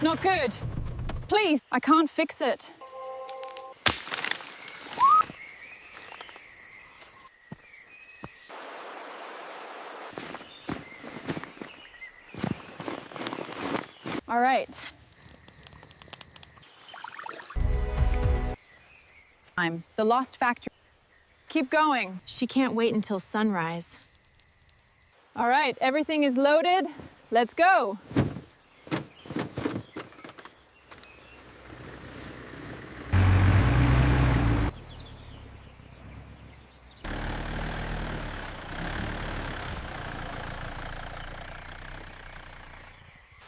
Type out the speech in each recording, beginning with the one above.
Not good. Please, I can't fix it. All right. The lost factory. Keep going. She can't wait until sunrise. All right, everything is loaded. Let's go.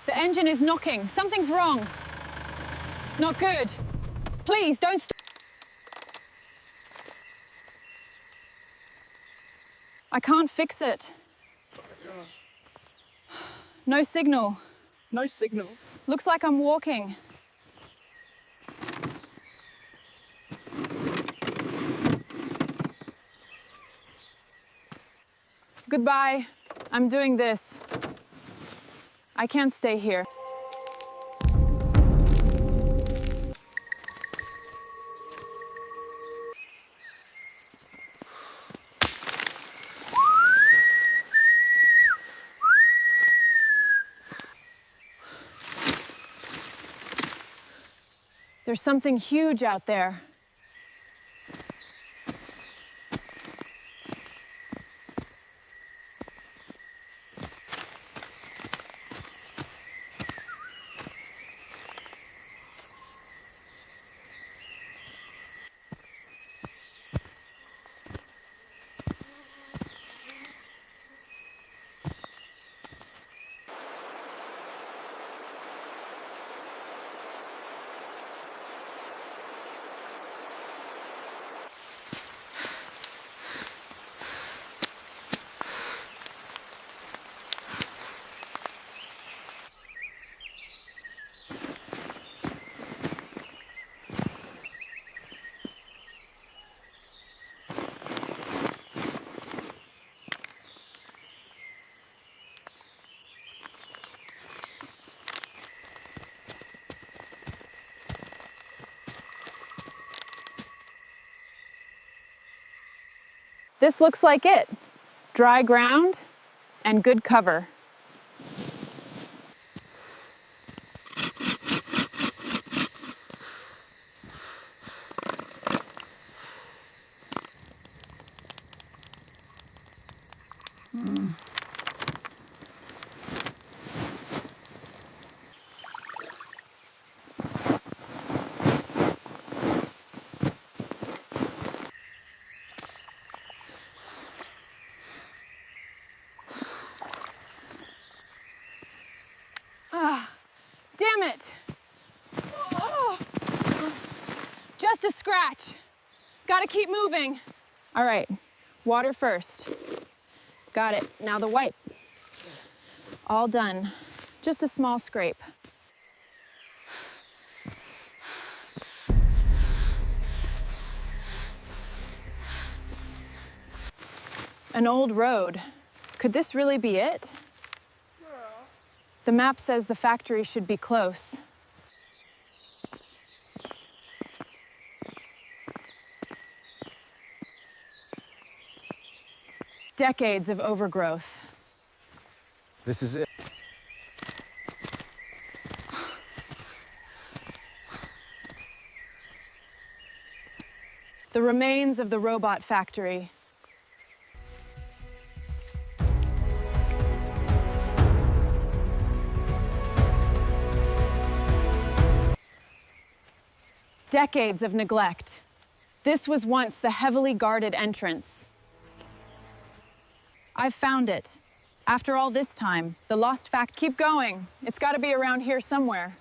The engine is knocking. Something's wrong. Not good. Please, don't stop. I can't fix it. No signal. No signal. Looks like I'm walking. Goodbye. I'm doing this. I can't stay here. There's something huge out there. This looks like it. Dry ground and good cover. Damn it! Oh. Just a scratch. Gotta keep moving. All right, water first. Got it, now the wipe. All done. Just a small scrape. An old road. Could this really be it? The map says the factory should be close. Decades of overgrowth. This is it. The remains of the robot factory. Decades of neglect. This was once the heavily guarded entrance. I've found it. After all this time, the lost fact. Keep going. It's got to be around here somewhere.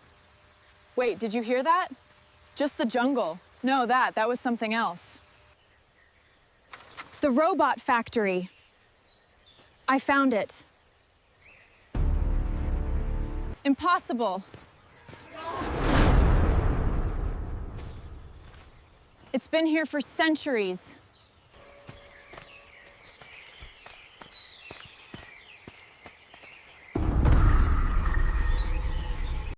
Wait, did you hear that? Just the jungle. No, that was something else. The robot factory. I found it. Impossible. It's been here for centuries.